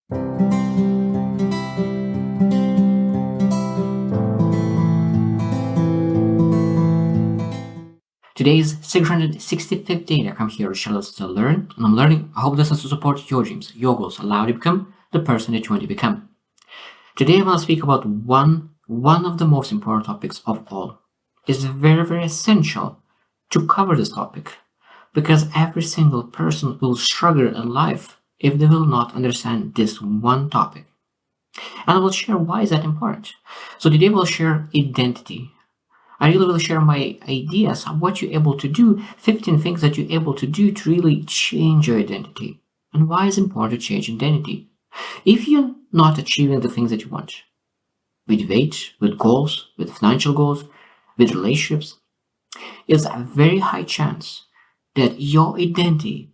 Today's 665th day that I come here to learn, and I'm learning. I hope this is to support your dreams, your goals, allow you to become the person that you want to become. Today I want to speak about one of the most important topics of all. It's very essential to cover this topic because every single person will struggle in life if they will not understand this one topic. And I will share why is that important. So today we'll share identity. I really will share my ideas on what you're able to do, 15 things that you're able to do to really change your identity. And why it's important to change identity. If you're not achieving the things that you want, with weight, with goals, with financial goals, with relationships, it's a very high chance that your identity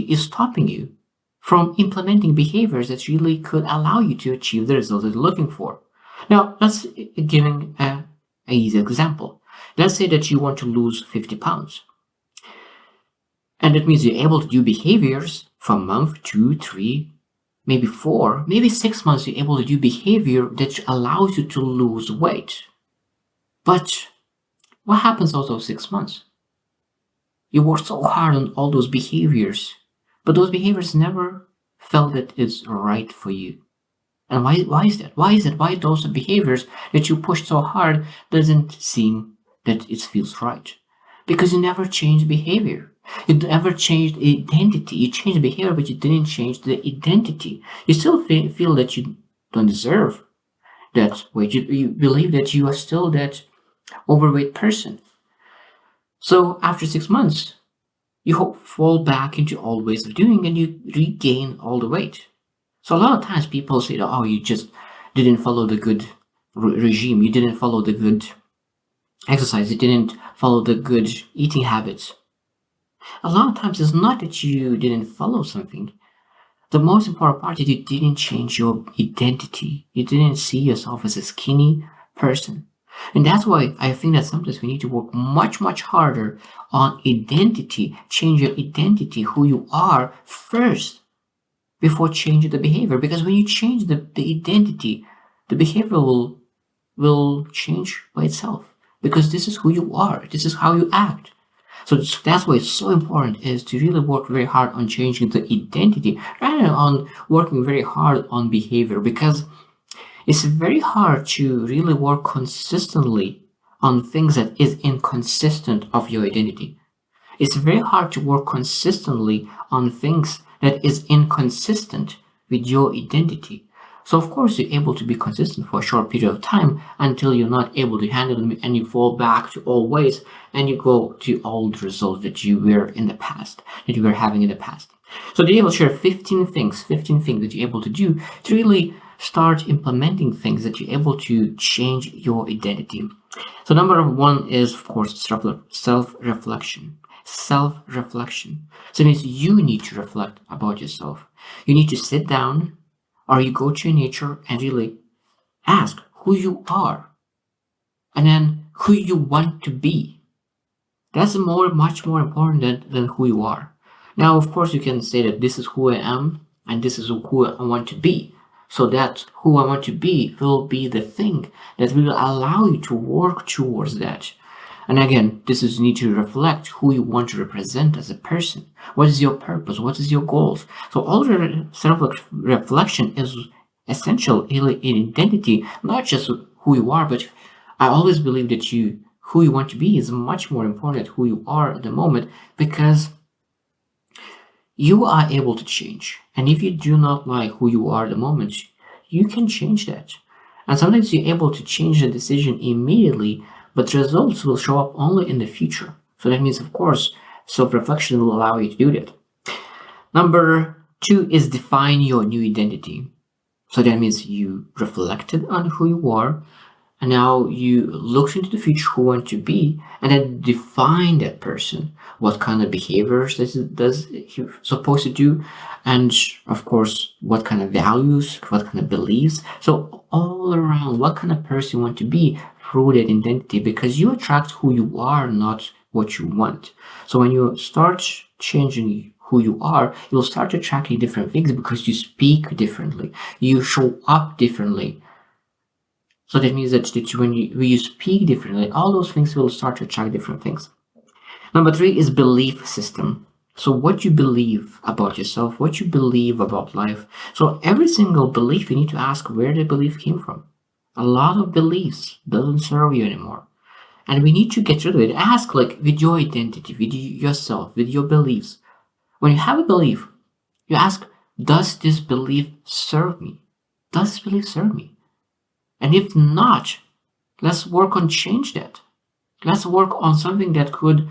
is stopping you from implementing behaviors that really could allow you to achieve the results that you're looking for. Now, let's giving an easy example. Let's say that you want to lose 50 pounds. And that means you're able to do behaviors from month 2, 3, maybe 4, maybe 6 months, you're able to do behavior that allows you to lose weight. But what happens after those 6 months? You work so hard on all those behaviors, but those behaviors never felt that it's right for you. And why is that? Why is that? Why those behaviors that you push so hard doesn't seem that it feels right? Because you never changed behavior. You never changed identity. You changed behavior, but you didn't change the identity. You still feel that you don't deserve that weight. You believe that you are still that overweight person. So after 6 months, you fall back into old ways of doing and you regain all the weight. So a lot of times people say, oh, you just didn't follow the good regime. You didn't follow the good exercise. You didn't follow the good eating habits. A lot of times it's not that you didn't follow something. The most important part is you didn't change your identity. You didn't see yourself as a skinny person. And that's why I think that sometimes we need to work much harder on identity. Change your identity, who you are first, before changing the behavior. Because when you change the identity, the behavior will change by itself. Because this is who you are. This is how you act. So that's why it's so important is to really work very hard on changing the identity rather than on working very hard on behavior, because it's very hard to really work consistently on things that is inconsistent of your identity. It's very hard to work consistently on things that is inconsistent with your identity. So of course you're able to be consistent for a short period of time until you're not able to handle them and you fall back to old ways and you go to old results that you were in the past, that you were having in the past. So today we'll share 15 things that you're able to do to really start implementing things that you're able to change your identity. So number 1 is, of course, self-reflection. Self-reflection. So it means you need to reflect about yourself. You need to sit down or you go to nature and really ask who you are and then who you want to be. That's much more important than who you are. Now, of course, you can say that this is who I am and this is who I want to be. So that who I want to be will be the thing that will allow you to work towards that. And again, this is you need to reflect who you want to represent as a person. What is your purpose? What is your goals? So all the self-reflection is essential in identity, not just who you are, but I always believe that who you want to be is much more important than who you are at the moment, because you are able to change. And if you do not like who you are at the moment, you can change that. And sometimes you're able to change the decision immediately, but results will show up only in the future. So that means, of course, self-reflection will allow you to do that. Number 2 is define your new identity. So that means you reflected on who you are, and now you look into the future who you want to be, and then define that person. What kind of behaviors does he supposed to do, and of course, what kind of values, what kind of beliefs. So all around, what kind of person you want to be through that identity, because you attract who you are, not what you want. So when you start changing who you are, you'll start attracting different things because you speak differently, you show up differently. So that means that when you speak differently, all those things will start to attract different things. Number 3 is belief system. So what you believe about yourself, what you believe about life. So every single belief, you need to ask where the belief came from. A lot of beliefs doesn't serve you anymore. And we need to get rid of it. Ask like with your identity, with yourself, with your beliefs. When you have a belief, you ask, does this belief serve me? Does this belief serve me? And if not, let's work on change that. Let's work on something that could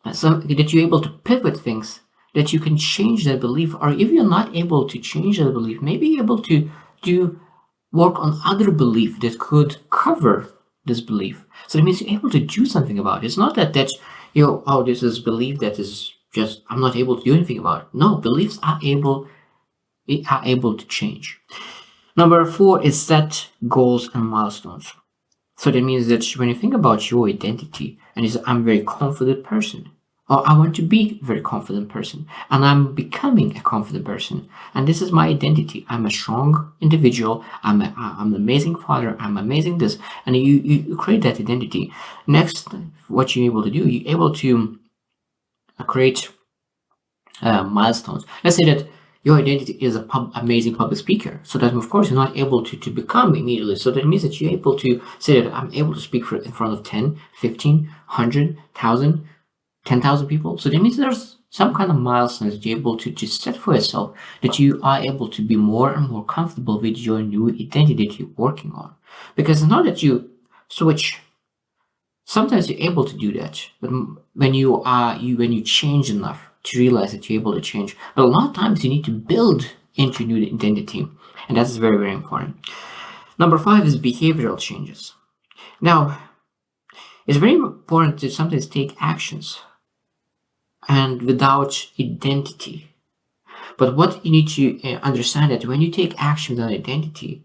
that you're able to pivot things, that you can change that belief. Or if you're not able to change that belief, maybe you're able to do work on other belief that could cover this belief. So that means you're able to do something about it. It's not that this is belief that is just I'm not able to do anything about it. No, beliefs are able to change. Number 4 is set goals and milestones. So that means that when you think about your identity and you say, I'm a very confident person, or I want to be a very confident person, and I'm becoming a confident person, and this is my identity. I'm a strong individual. I'm an amazing father. I'm amazing this, and you create that identity. Next, what you're able to do, you're able to create milestones. Let's say that your identity is an amazing public speaker. So that, of course, you're not able to become immediately. So that means that you're able to say that I'm able to speak in front of 10, 15, 100, 1,000, 10,000 people. So that means there's some kind of milestones that you're able to just set for yourself, that you are able to be more and more comfortable with your new identity that you're working on. Because it's not that you switch. Sometimes you're able to do that, but when you change enough to realize that you're able to change. But a lot of times you need to build into new identity, and that's very, very important. Number 5 is behavioral changes. Now, it's very important to sometimes take actions and without identity. But what you need to understand that when you take action without identity,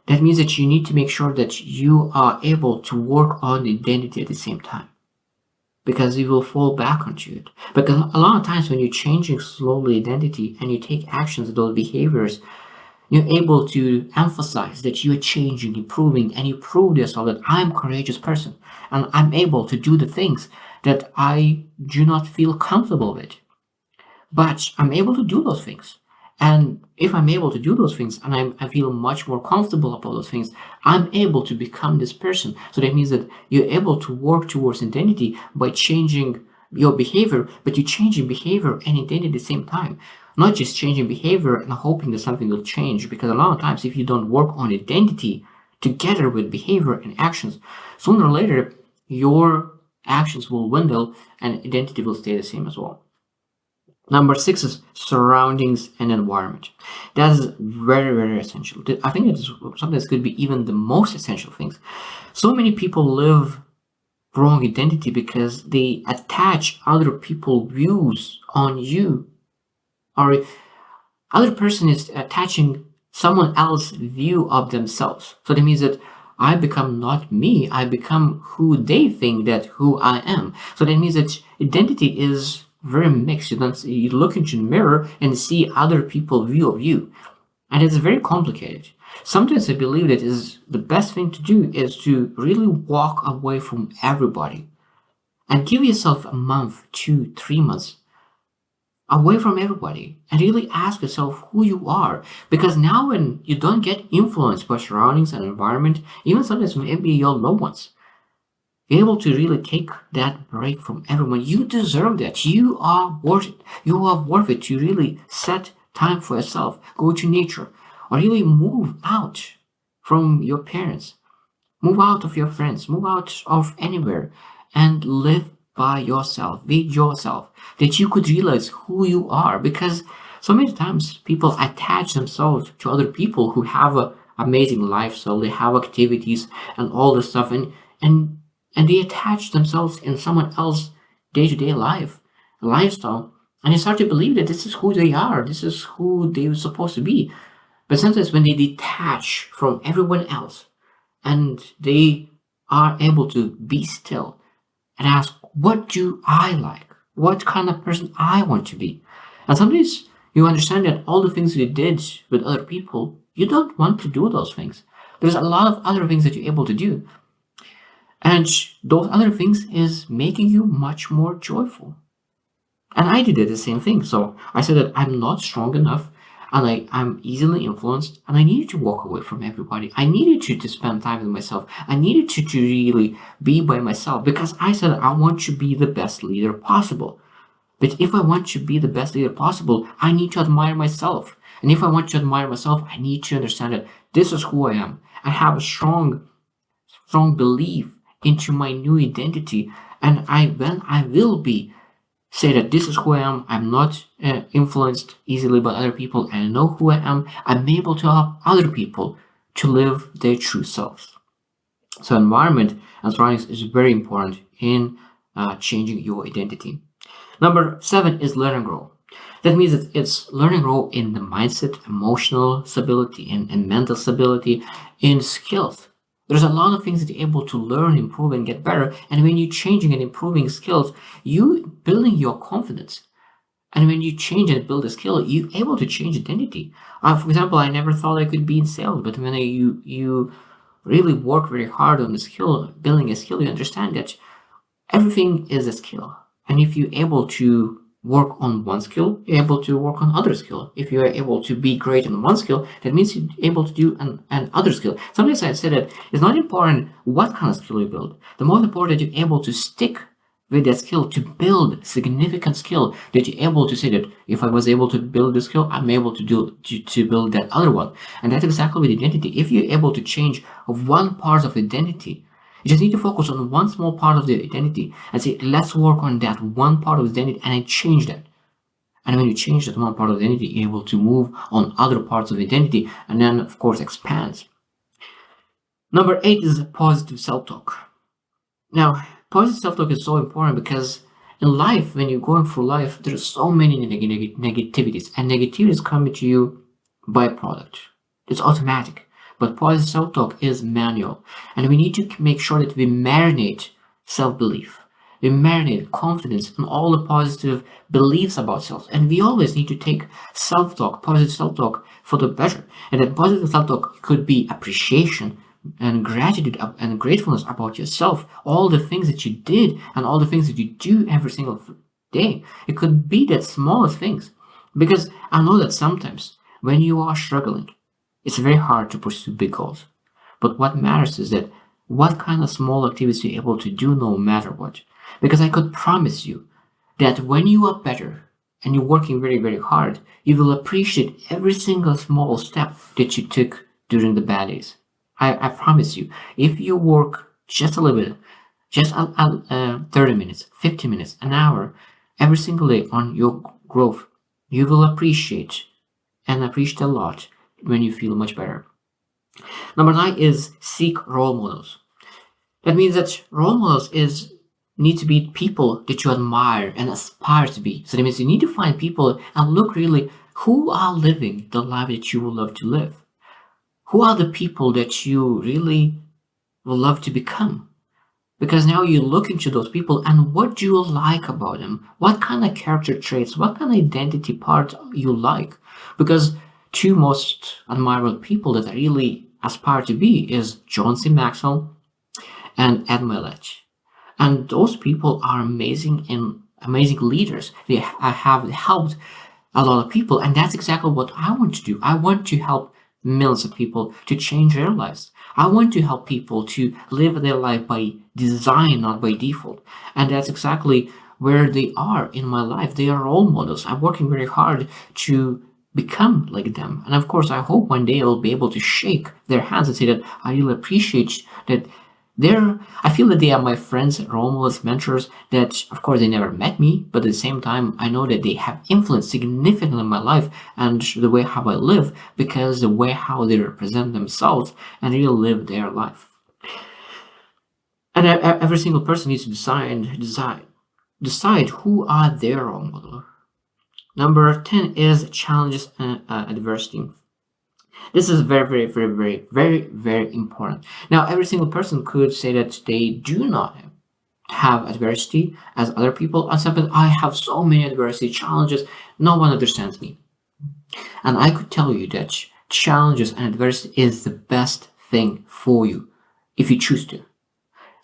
that means that you need to make sure that you are able to work on the identity at the same time, because you will fall back onto it. Because a lot of times when you're changing slowly identity and you take actions, those behaviors, you're able to emphasize that you're changing, improving, and you prove to yourself that I'm a courageous person and I'm able to do the things that I do not feel comfortable with. But I'm able to do those things. And if I'm able to do those things and I feel much more comfortable about those things, I'm able to become this person. So that means that you're able to work towards identity by changing your behavior, but you're changing behavior and identity at the same time. Not just changing behavior and hoping that something will change, because a lot of times if you don't work on identity together with behavior and actions, sooner or later your actions will dwindle and identity will stay the same as well. Number 6 is surroundings and environment. That is very, very essential. I think it is something that could be even the most essential things. So many people live wrong identity because they attach other people's views on you, or other person is attaching someone else's view of themselves. So that means that I become not me, I become who they think that who I am. So that means that identity is very mixed. You look into the mirror and see other people's view of you, and it's very complicated. Sometimes I believe that is the best thing to do is to really walk away from everybody and give yourself a month, 2, 3 months away from everybody and really ask yourself who you are. Because now when you don't get influenced by surroundings and environment, even sometimes maybe your loved ones, be able to really take that break from everyone. You deserve that. You are worth it. You are worth it to really set time for yourself. Go to nature, or really move out from your parents. Move out of your friends. Move out of anywhere and live by yourself, with yourself, that you could realize who you are. Because so many times people attach themselves to other people who have an amazing lifestyle, they have activities and all this stuff, and they attach themselves in someone else's day-to-day lifestyle, and they start to believe that this is who they are, this is who they're supposed to be. But sometimes when they detach from everyone else and they are able to be still and ask, what do I like? what kind of person I want to be. And sometimes you understand that all the things you did with other people, you don't want to do those things. There's a lot of other things that you're able to do. And those other things is making you much more joyful. And I did the same thing. So I said that I'm not strong enough and I'm easily influenced and I needed to walk away from everybody. I needed to spend time with myself. I needed to really be by myself because I said I want to be the best leader possible. But if I want to be the best leader possible, I need to admire myself. And if I want to admire myself, I need to understand that this is who I am. I have a strong belief into my new identity. And I will be say that this is who I am. I'm not influenced easily by other people. I know who I am. I'm able to help other people to live their true selves. So environment and surroundings is very important in changing your identity. Number 7 is learn and grow. That means that it's learn and grow in the mindset, emotional stability, and mental stability, in skills. There's a lot of things that you're able to learn, improve, and get better. And when you're changing and improving skills, you building your confidence. And when you change and build a skill, you're able to change identity. For example, I never thought I could be in sales, but when you really work very hard on the skill, building a skill, you understand that everything is a skill. And if you're able to work on one skill, you're able to work on other skill. If you are able to be great in one skill, that means you're able to do an other skill. Sometimes I say that it's not important what kind of skill you build. The most important that you're able to stick with that skill to build significant skill, that you're able to say that if I was able to build this skill, I'm able to build that other one. And that's exactly with identity. If you're able to change one part of identity, you just need to focus on one small part of the identity and say, let's work on that one part of the identity and I change that. And when you change that one part of the identity, you're able to move on other parts of the identity and then, of course, expand. Number 8 is positive self-talk. Now, positive self-talk is so important because in life, when you're going through life, there's so many negativities, and negativities come to you by product. It's automatic. But positive self-talk is manual. And we need to make sure that we marinate self-belief. We marinate confidence and all the positive beliefs about self. And we always need to take self-talk, positive self-talk for the pleasure. And that positive self-talk could be appreciation and gratitude and gratefulness about yourself. All the things that you did and all the things that you do every single day. It could be that smallest things. Because I know that sometimes when you are struggling, it's very hard to pursue big goals. But what matters is that what kind of small activities you're able to do no matter what. Because I could promise you that when you are better and you're working very, very hard, you will appreciate every single small step that you took during the bad days. I promise you, if you work just a little bit, just 30 minutes, 50 minutes, an hour, every single day on your growth, you will appreciate a lot when you feel much better. Number 9 is seek role models. That means that role models need to be people that you admire and aspire to be. So that means you need to find people and look really who are living the life that you would love to live. Who are the people that you really would love to become? Because now you look into those people and what do you like about them? What kind of character traits, what kind of identity part you like? Because two most admirable people that I really aspire to be is John C. Maxwell and Ed Mylett. And those people are amazing leaders. They have helped a lot of people, and that's exactly what I want to do. I want to help millions of people to change their lives. I want to help people to live their life by design, not by default. And that's exactly where they are in my life. They are role models. I'm working very hard to become like them. And of course, I hope one day I'll be able to shake their hands and say that I really appreciate that I feel that they are my friends, role models, mentors, that of course they never met me, but at the same time, I know that they have influenced significantly in my life and the way how I live, because the way how they represent themselves and really live their life. And every single person needs to decide who are their role model. Number 10 is challenges and adversity. This is very, very, very, very, very, very important. Now, every single person could say that they do not have adversity as other people, and sometimes I have so many adversity challenges, no one understands me. And I could tell you that challenges and adversity is the best thing for you if you choose to.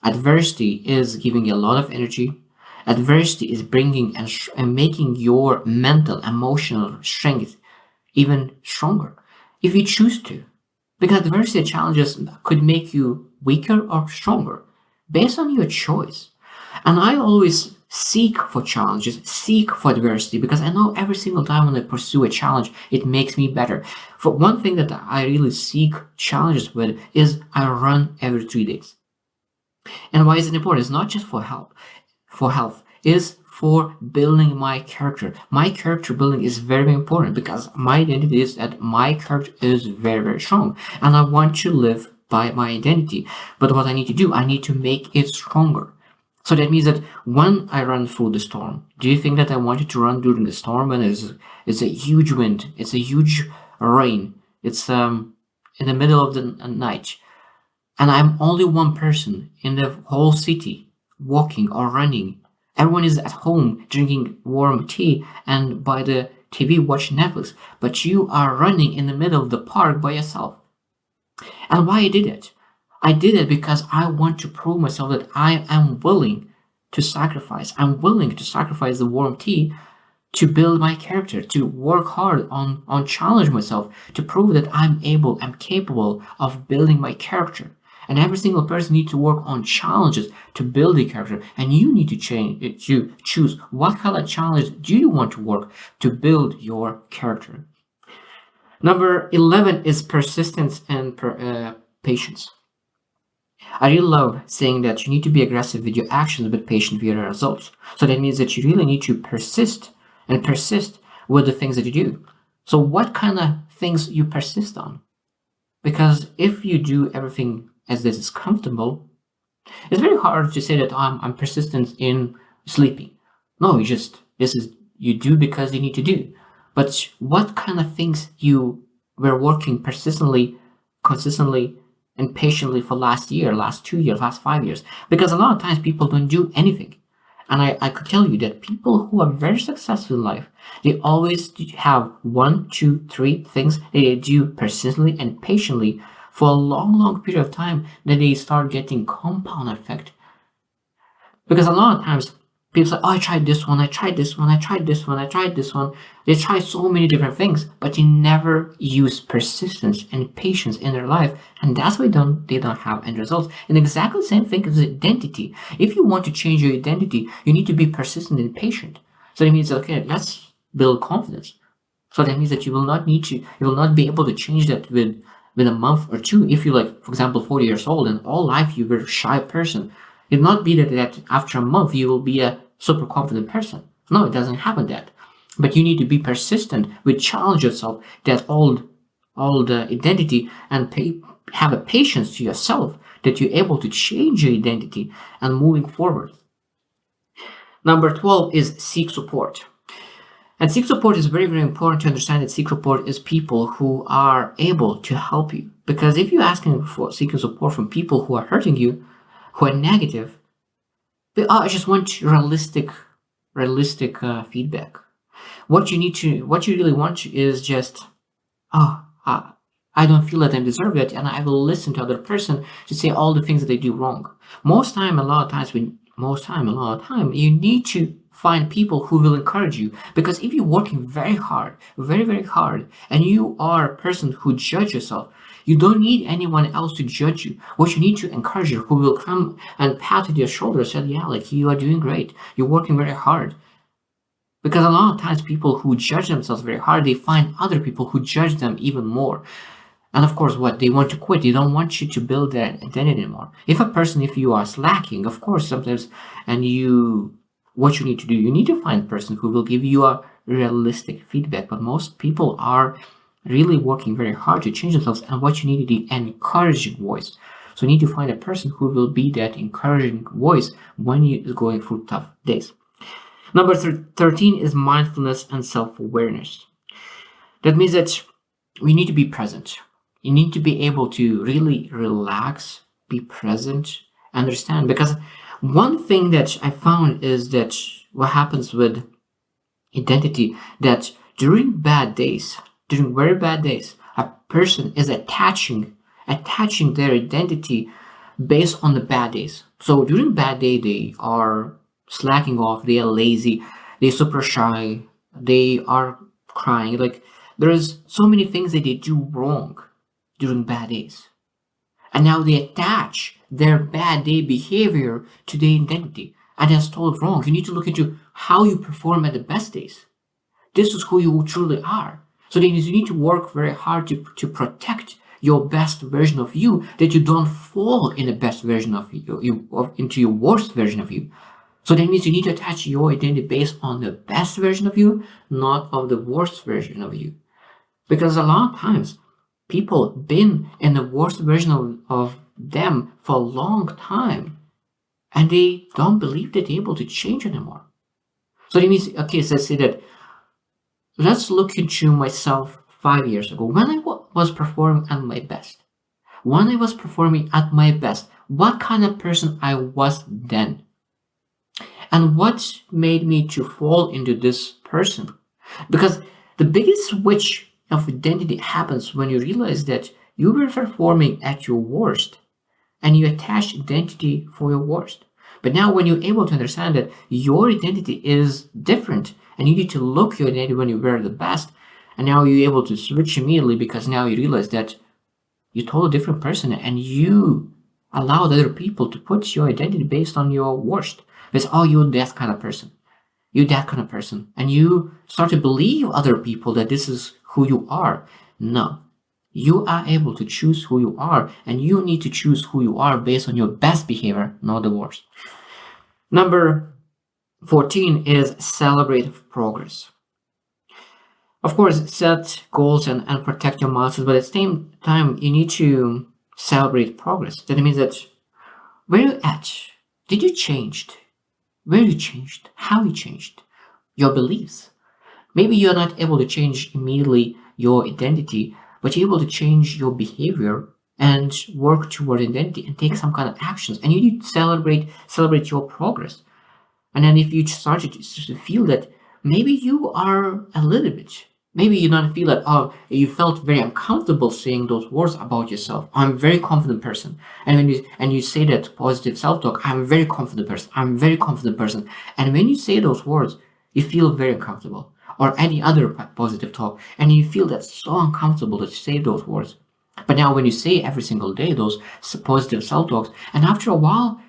Adversity is giving you a lot of energy. Adversity is bringing and making your mental, emotional strength even stronger if you choose to. Because adversity and challenges could make you weaker or stronger based on your choice. And I always seek for challenges, seek for adversity, because I know every single time when I pursue a challenge, it makes me better. For one thing that I really seek challenges with is I run every 3 days. And why is it important? It's not just for health, is for building my character. My character building is very, very important because my identity is that my character is very, very strong. And I want to live by my identity. But what I need to do, I need to make it stronger. So that means that when I run through the storm, do you think that I wanted to run during the storm when it's a huge wind, it's a huge rain, it's in the middle of the night, and I'm only one person in the whole city walking or running. Everyone is at home drinking warm tea and by the TV watching Netflix, but you are running in the middle of the park by yourself. And why I did it? I did it because I want to prove myself that I am willing to sacrifice. I'm willing to sacrifice the warm tea to build my character, to work hard on challenge myself, to prove that I'm capable of building my character. And every single person needs to work on challenges to build a character. And you need to choose what kind of challenge do you want to work to build your character. Number 11 is persistence and patience. I really love saying that you need to be aggressive with your actions but patient with your results. So that means that you really need to persist with the things that you do. So what kind of things you persist on? Because if you do everything as this is comfortable, it's very hard to say that I'm persistent in sleeping. No, you do because you need to do. But what kind of things you were working persistently, consistently, and patiently for last year, last 2 years, last 5 years? Because a lot of times people don't do anything. And I could tell you that people who are very successful in life, they always have 1, 2, 3 things that they do persistently and patiently for a long, long period of time, then they start getting compound effect. Because a lot of times people say, oh, I tried this one, I tried this one, I tried this one, I tried this one. They try so many different things, but they never use persistence and patience in their life. And that's why they don't have end results. And exactly the same thing as identity. If you want to change your identity, you need to be persistent and patient. So that means, okay, let's build confidence. So that means that you will not be able to change that with a month or two. If you're like, for example, 40 years old and all life you were a shy person, it will not be that after a month you will be a super confident person. No, it doesn't happen that. But you need to be persistent with challenge yourself, that all the identity, and have a patience to yourself that you're able to change your identity and moving forward. Number 12 is seek support. And seek support is very, very important to understand that seek support is people who are able to help you. Because if you're asking for seeking support from people who are hurting you, who are negative, I just want realistic feedback. What you really want is just, I don't feel that I deserve it, and I will listen to other person to say all the things that they do wrong. A lot of time, you need to find people who will encourage you. Because if you're working very hard, very, very hard, and you are a person who judge yourself, you don't need anyone else to judge you. What you need to encourage you, who will come and pat your shoulder and say, yeah, like, you are doing great. You're working very hard. Because a lot of times people who judge themselves very hard, they find other people who judge them even more. And of course, they want to quit. They don't want you to build their identity anymore. If you are slacking, of course, sometimes, what you need to do, you need to find a person who will give you a realistic feedback. But most people are really working very hard to change themselves, and what you need is an encouraging voice. So you need to find a person who will be that encouraging voice when you're going through tough days. Number 13 is mindfulness and self-awareness. That means that we need to be present. You need to be able to really relax, be present, understand. Because One thing that I found is that what happens with identity, that during very bad days, a person is attaching their identity based on the bad days. So during bad day, they are slacking off, they are lazy, they're super shy, they are crying. Like there's so many things that they do wrong during bad days. And now they attach their bad day behavior to their identity. And that's totally wrong. You need to look into how you perform at the best days. This is who you truly are. So then you need to work very hard to protect your best version of you, that you don't fall in the best version of into your worst version of you. So that means you need to attach your identity based on the best version of you, not of the worst version of you. Because a lot of times people been in the worst version of them for a long time and they don't believe that they're able to change anymore. So that means, okay, so let's say that, let's look into myself 5 years ago when I was performing at my best. When I was performing at my best, what kind of person I was then? And what made me to fall into this person? Because the biggest switch of identity happens when you realize that you were performing at your worst and you attach identity for your worst. But now when you're able to understand that your identity is different and you need to look your identity when you were the best, and now you're able to switch immediately because now you realize that you're a totally different person and you allowed other people to put your identity based on your worst. Because, oh, you're that kind of person. You're that kind of person. And you start to believe other people that this is who you are. No. You are able to choose who you are, and you need to choose who you are based on your best behavior, not the worst. Number 14 is celebrate progress. Of course, set goals and protect your milestones, but at the same time, you need to celebrate progress. That means that where you're at, did you change? Where you changed? How you changed? Your beliefs. Maybe you're not able to change immediately your identity, but you're able to change your behavior and work toward identity and take some kind of actions. And you need to celebrate your progress. And then if you start to feel that maybe you are a little bit, maybe you don't feel that, oh, you felt very uncomfortable saying those words about yourself. I'm a very confident person. And when you say that positive self-talk, I'm a very confident person. I'm a very confident person. And when you say those words, you feel very uncomfortable. Or any other positive talk, and you feel that's so uncomfortable to say those words. But now when you say every single day those positive self-talks, and after a while,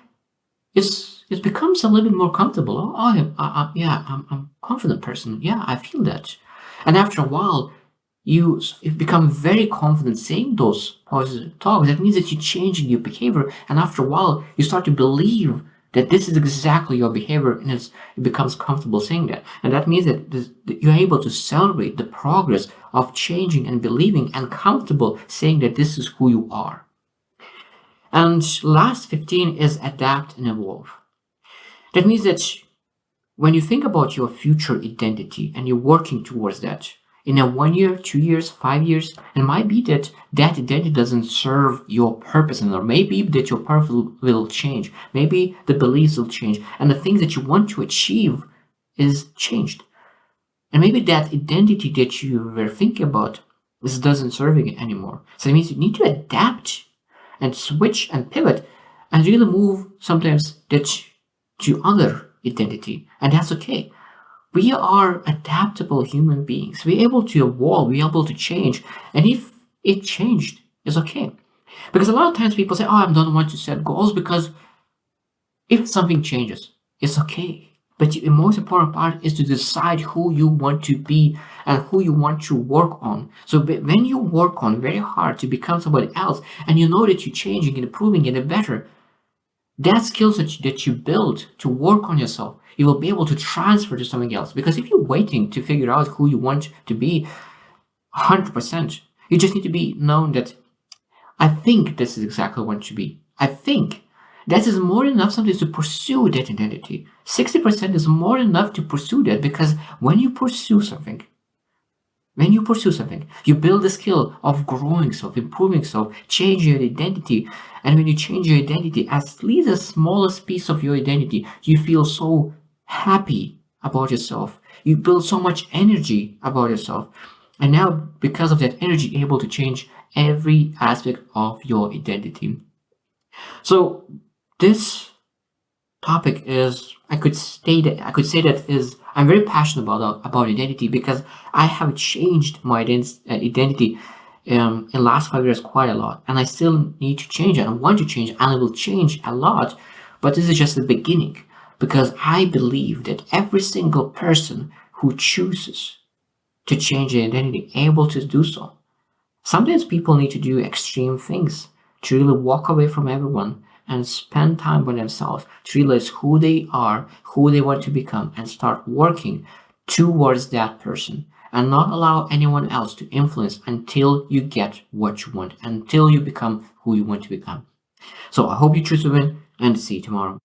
it becomes a little bit more comfortable. I'm a confident person. Yeah, I feel that. And after a while, you become very confident saying those positive talks. That means that you're changing your behavior, and after a while, you start to believe that this is exactly your behavior, and it becomes comfortable saying that. And that means that you're able to celebrate the progress of changing and believing and comfortable saying that this is who you are. And last 15 is adapt and evolve. That means that when you think about your future identity and you're working towards that, in a 1 year, 2 years, 5 years, it might be that identity doesn't serve your purpose anymore. Maybe that your purpose will change. Maybe the beliefs will change. And the things that you want to achieve is changed. And maybe that identity that you were thinking about doesn't serve you anymore. So it means you need to adapt and switch and pivot and really move sometimes to other identity. And that's okay. We are adaptable human beings. We're able to evolve, we're able to change. And if it changed, it's okay. Because a lot of times people say, oh, I don't want to set goals because if something changes, it's okay. But the most important part is to decide who you want to be and who you want to work on. So when you work on very hard to become somebody else and you know that you're changing and improving and better, that skills that you build to work on yourself, you will be able to transfer to something else. Because if you're waiting to figure out who you want to be 100%, you just need to be known that I think this is exactly what I want to be. I think that is more than enough sometimes to pursue that identity. 60% is more than enough to pursue that, because when you pursue something, When you pursue something, you build the skill of growing self, improving self, change your identity. And when you change your identity, at least the smallest piece of your identity, you feel so happy about yourself. You build so much energy about yourself. And now, because of that energy, you're able to change every aspect of your identity. So this topic is, I could say that is, I'm very passionate about identity, because I have changed my identity in last 5 years quite a lot, and I still need to change it. I want to change, and I will change a lot. But this is just the beginning, because I believe that every single person who chooses to change their identity able to do so. Sometimes people need to do extreme things to really walk away from everyone and spend time with themselves to realize who they are, who they want to become, and start working towards that person, and not allow anyone else to influence until you get what you want, until you become who you want to become. So I hope you choose to win, and see you tomorrow.